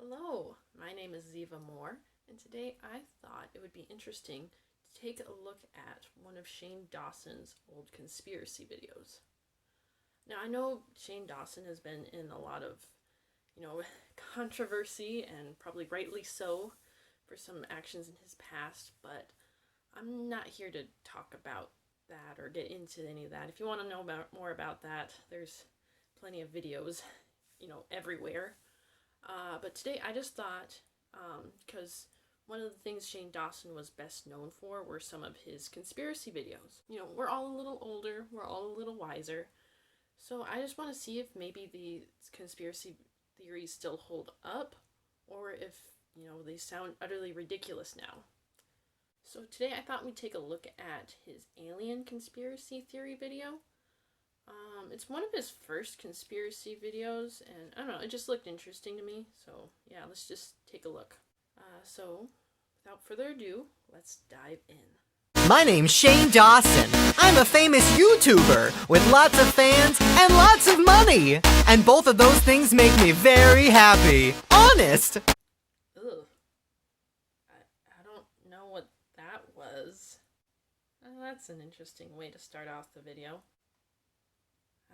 Hello, my name is Ziva Moore, and today I thought it would be interesting to take a look at one of Shane Dawson's old conspiracy videos. Now, I know Shane Dawson has been in a lot of, controversy, and probably rightly so, for some actions in his past, but I'm not here to talk about that or get into any of that. If you want to know more about that, there's plenty of videos, everywhere. But today I just thought, because one of the things Shane Dawson was best known for were some of his conspiracy videos. We're all a little older, we're all a little wiser, so I just want to see if maybe the conspiracy theories still hold up, or if, they sound utterly ridiculous now. So today I thought we'd take a look at his alien conspiracy theory video. It's one of his first conspiracy videos, and I don't know, it just looked interesting to me, so yeah, let's just take a look. So, without further ado, let's dive in. My name's Shane Dawson. I'm a famous YouTuber with lots of fans and lots of money. And both of those things make me very happy. Honest! Ugh. I don't know what that was. That's an interesting way to start off the video.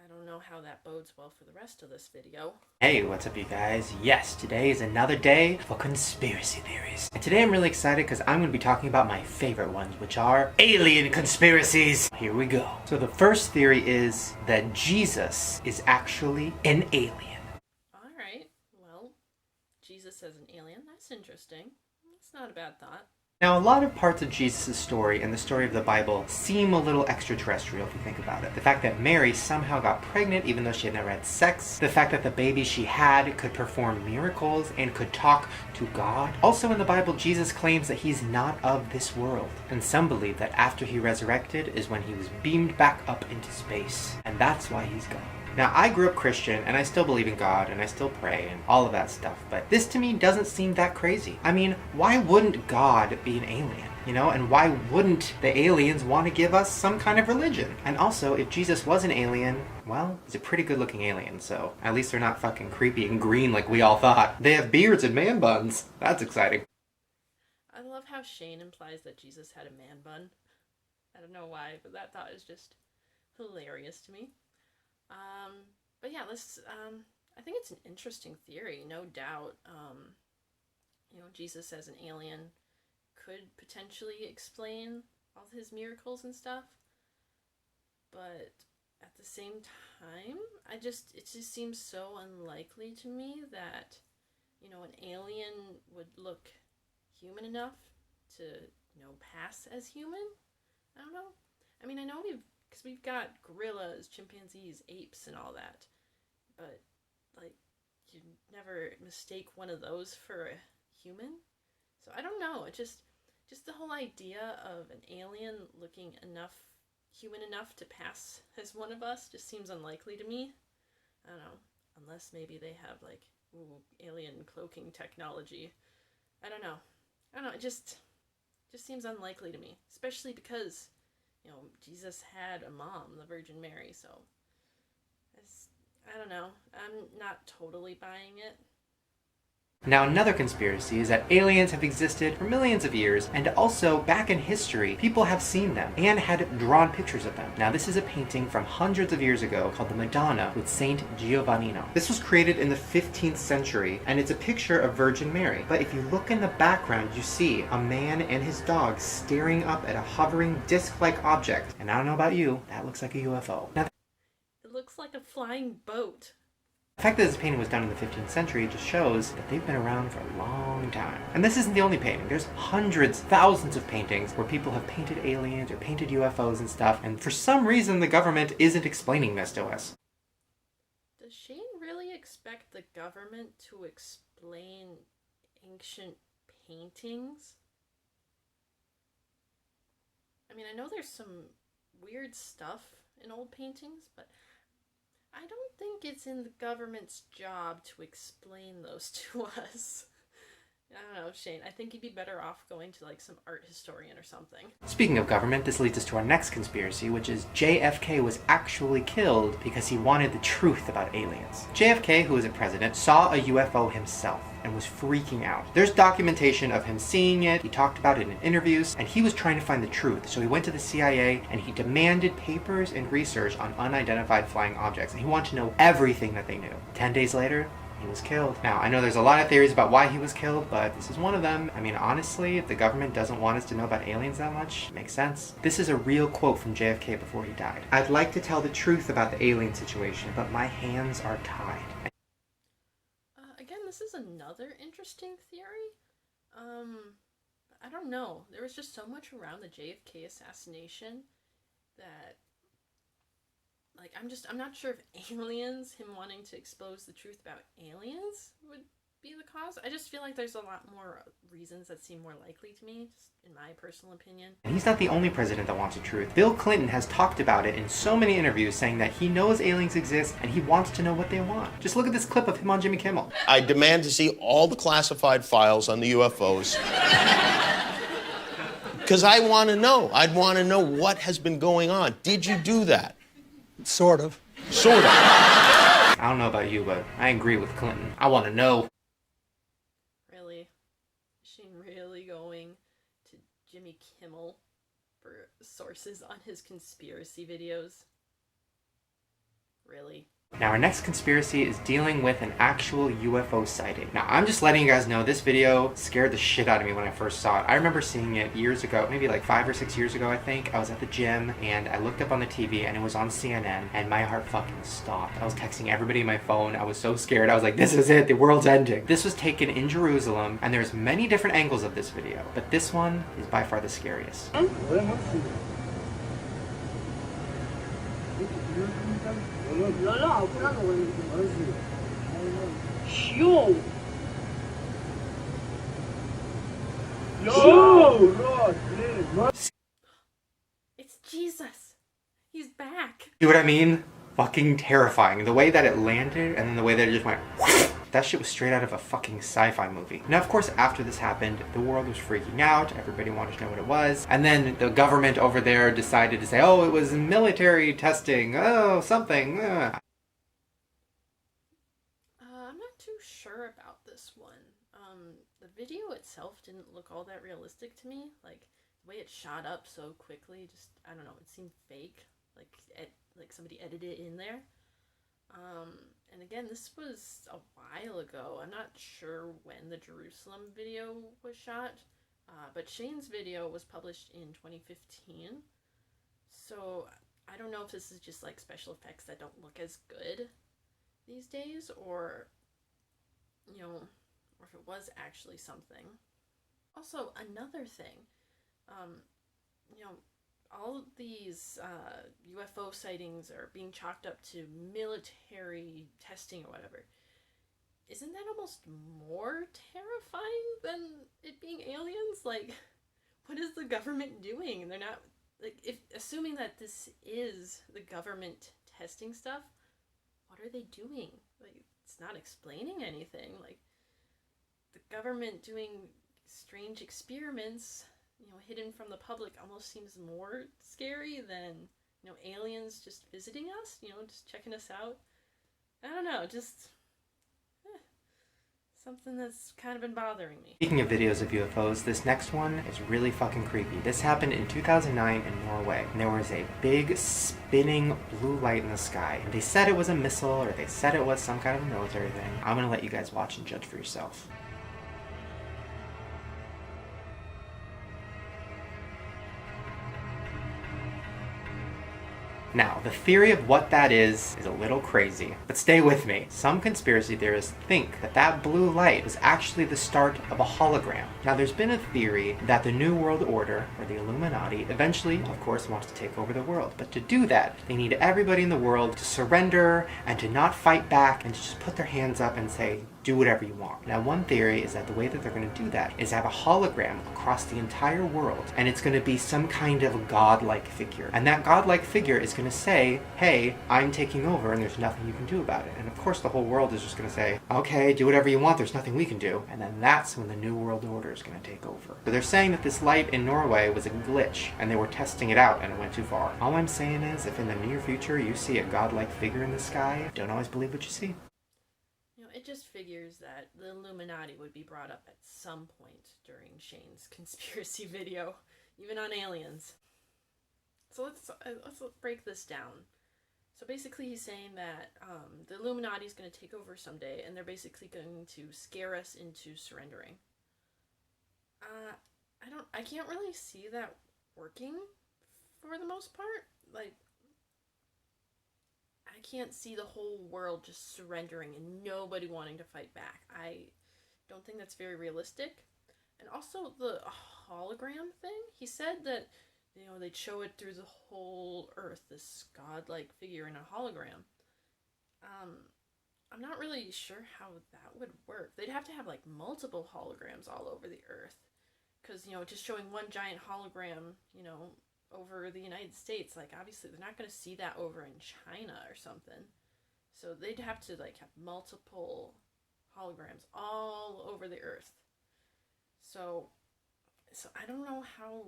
I don't know how that bodes well for the rest of this video. Hey, what's up you guys? Yes, today is another day for conspiracy theories. And today I'm really excited because I'm going to be talking about my favorite ones, which are alien conspiracies. Here we go. So the first theory is that Jesus is actually an alien. Alright, well, Jesus as an alien, that's interesting. That's not a bad thought. Now, a lot of parts of Jesus' story and the story of the Bible seem a little extraterrestrial if you think about it. The fact that Mary somehow got pregnant even though she had never had sex. The fact that the baby she had could perform miracles and could talk to God. Also in the Bible, Jesus claims that he's not of this world. And some believe that after he resurrected is when he was beamed back up into space. And that's why he's gone. Now, I grew up Christian, and I still believe in God, and I still pray, and all of that stuff, but this to me doesn't seem that crazy. I mean, why wouldn't God be an alien? And why wouldn't the aliens want to give us some kind of religion? And also, if Jesus was an alien, well, he's a pretty good looking alien, so at least they're not fucking creepy and green like we all thought. They have beards and man buns. That's exciting. I love how Shane implies that Jesus had a man bun. I don't know why, but that thought is just hilarious to me. But yeah, I think it's an interesting theory, no doubt. Jesus as an alien could potentially explain all his miracles and stuff, but at the same time, it just seems so unlikely to me that, an alien would look human enough to, pass as human. I don't know. I mean, I know because we've got gorillas, chimpanzees, apes, and all that. But, you'd never mistake one of those for a human? So I don't know. It just the whole idea of an alien looking human enough to pass as one of us just seems unlikely to me. I don't know. Unless maybe they have, alien cloaking technology. I don't know. It just seems unlikely to me. Especially because Jesus had a mom, the Virgin Mary, so I don't know. I'm not totally buying it. Now, another conspiracy is that aliens have existed for millions of years, and also, back in history, people have seen them and had drawn pictures of them. Now, this is a painting from hundreds of years ago called the Madonna with Saint Giovannino. This was created in the 15th century, and it's a picture of Virgin Mary. But if you look in the background, you see a man and his dog staring up at a hovering disc-like object. And I don't know about you, that looks like a UFO. Now, it looks like a flying boat. the fact that this painting was done in the 15th century just shows that they've been around for a long time. And this isn't the only painting. There's hundreds, thousands of paintings where people have painted aliens or painted UFOs and stuff, and for some reason the government isn't explaining this to us. Does Shane really expect the government to explain ancient paintings? I mean, I know there's some weird stuff in old paintings, but I don't think it's in the government's job to explain those to us. I don't know, Shane. I think you'd be better off going to like some art historian or something. Speaking of government, this leads us to our next conspiracy, which is JFK was actually killed because he wanted the truth about aliens. JFK, who was a president, saw a UFO himself and was freaking out. There's documentation of him seeing it, he talked about it in interviews, and he was trying to find the truth. So he went to the CIA and he demanded papers and research on unidentified flying objects, and he wanted to know everything that they knew. 10 days later, he was killed. Now, I know there's a lot of theories about why he was killed, but this is one of them. I mean, honestly, if the government doesn't want us to know about aliens that much, it makes sense. This is a real quote from JFK before he died. "I'd like to tell the truth about the alien situation, but my hands are tied." Again, this is another interesting theory. I don't know. There was just so much around the JFK assassination that, like, I'm not sure if aliens, him wanting to expose the truth about aliens, would be the cause. I just feel like there's a lot more reasons that seem more likely to me, just in my personal opinion. And he's not the only president that wants the truth. Bill Clinton has talked about it in so many interviews, saying that he knows aliens exist and he wants to know what they want. Just look at this clip of him on Jimmy Kimmel. "I demand to see all the classified files on the UFOs. Because I want to know. I'd want to know what has been going on. Did you do that?" Sort of. Sort of. I don't know about you, but I agree with Clinton. I want to know. Really? Is she really going to Jimmy Kimmel for sources on his conspiracy videos? Really? Now, our next conspiracy is dealing with an actual UFO sighting. Now, I'm just letting you guys know this video scared the shit out of me when I first saw it. I remember seeing it years ago, maybe like 5 or 6 years ago, I think. I was at the gym and I looked up on the TV and it was on CNN and my heart fucking stopped. I was texting everybody on my phone. I was so scared. I was like, this is it. The world's ending. This was taken in Jerusalem and there's many different angles of this video, but this one is by far the scariest. It's Jesus! He's back! See what I mean? Fucking terrifying. The way that it landed and then the way that it just went that shit was straight out of a fucking sci-fi movie. Now, of course, after this happened, the world was freaking out. Everybody wanted to know what it was. And then the government over there decided to say, oh, it was military testing. Oh, something. I'm not too sure about this one. The video itself didn't look all that realistic to me. Like, the way it shot up so quickly, just, I don't know, it seemed fake. Like somebody edited it in there. And again, this was a while ago. I'm not sure when the Jerusalem video was shot, but Shane's video was published in 2015. So I don't know if this is just like special effects that don't look as good these days, or, you know, or if it was actually something. Also, another thing, you know, all of these UFO sightings are being chalked up to military testing or whatever. Isn't that almost more terrifying than it being aliens? Like, what is the government doing? They're not, like, if assuming that this is the government testing stuff, what are they doing? Like, it's not explaining anything. Like, the government doing strange experiments, you know, hidden from the public, almost seems more scary than, you know, aliens just visiting us, you know, just checking us out. I don't know, just something that's kind of been bothering me. Speaking of videos of UFOs, this next one is really fucking creepy. This happened in 2009 in Norway, and there was a big spinning blue light in the sky. And they said it was a missile, or they said it was some kind of a military thing. I'm gonna let you guys watch and judge for yourself. Now, the theory of what that is a little crazy, but stay with me. Some conspiracy theorists think that that blue light was actually the start of a hologram. Now, there's been a theory that the New World Order, or the Illuminati, eventually, of course, wants to take over the world. But to do that, they need everybody in the world to surrender and to not fight back and to just put their hands up and say, do whatever you want. Now, one theory is that the way that they're going to do that is have a hologram across the entire world, and it's going to be some kind of godlike figure. And that godlike figure is going to say, hey, I'm taking over and there's nothing you can do about it. And of course the whole world is just going to say, okay, do whatever you want, there's nothing we can do. And then that's when the New World Order is going to take over. So they're saying that this light in Norway was a glitch and they were testing it out and it went too far. All I'm saying is, if in the near future you see a godlike figure in the sky, don't always believe what you see. It just figures that the Illuminati would be brought up at some point during Shane's conspiracy video, even on aliens. So let's break this down. So basically he's saying that the Illuminati is going to take over someday, and they're basically going to scare us into surrendering. I can't really see that working for the most part. Like, I can't see the whole world just surrendering and nobody wanting to fight back. I don't think that's very realistic. And also the hologram thing, he said that, they'd show it through the whole earth, this godlike figure in a hologram. I'm not really sure how that would work. They'd have to have like multiple holograms all over the earth. Because, just showing one giant hologram, over the United States, like, obviously they're not going to see that over in China or something. So they'd have to like have multiple holograms all over the earth. So I don't know how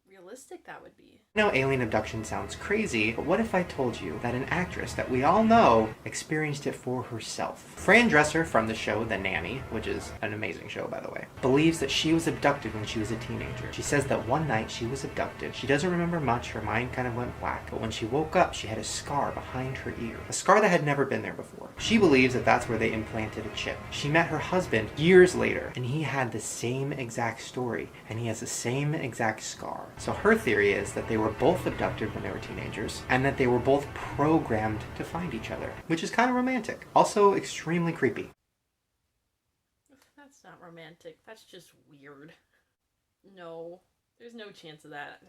realistic that would be. I know alien abduction sounds crazy, but what if I told you that an actress that we all know experienced it for herself? Fran Dresser from the show The Nanny, which is an amazing show by the way, believes that she was abducted when she was a teenager. She says that one night she was abducted. She doesn't remember much, her mind kind of went black, but when she woke up she had a scar behind her ear. A scar that had never been there before. She believes that that's where they implanted a chip. She met her husband years later, and he had the same exact story, and he has the same exact scar. So her theory is that they were both abducted when they were teenagers, and that they were both programmed to find each other, which is kind of romantic. Also extremely creepy. That's not romantic. That's just weird. No, there's no chance of that.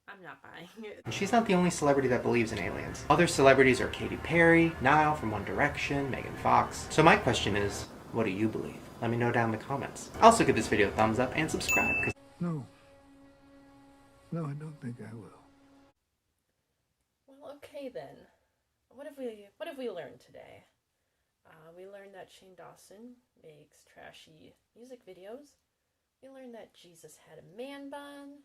I'm not buying it. And she's not the only celebrity that believes in aliens. Other celebrities are Katy Perry, Niall from One Direction, Megan Fox. So my question is, what do you believe? Let me know down in the comments. Also give this video a thumbs up and subscribe. No, I don't think I will. Well, okay then. What have we learned today? We learned that Shane Dawson makes trashy music videos. We learned that Jesus had a man bun.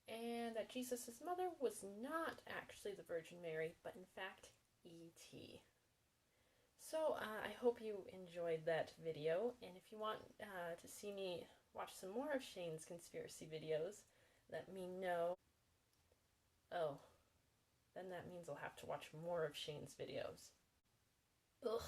And that Jesus' mother was not actually the Virgin Mary, but in fact, E.T. So, I hope you enjoyed that video. And if you want to see me watch some more of Shane's conspiracy videos, let me know. Oh, then that means I'll have to watch more of Shane's videos. Ugh.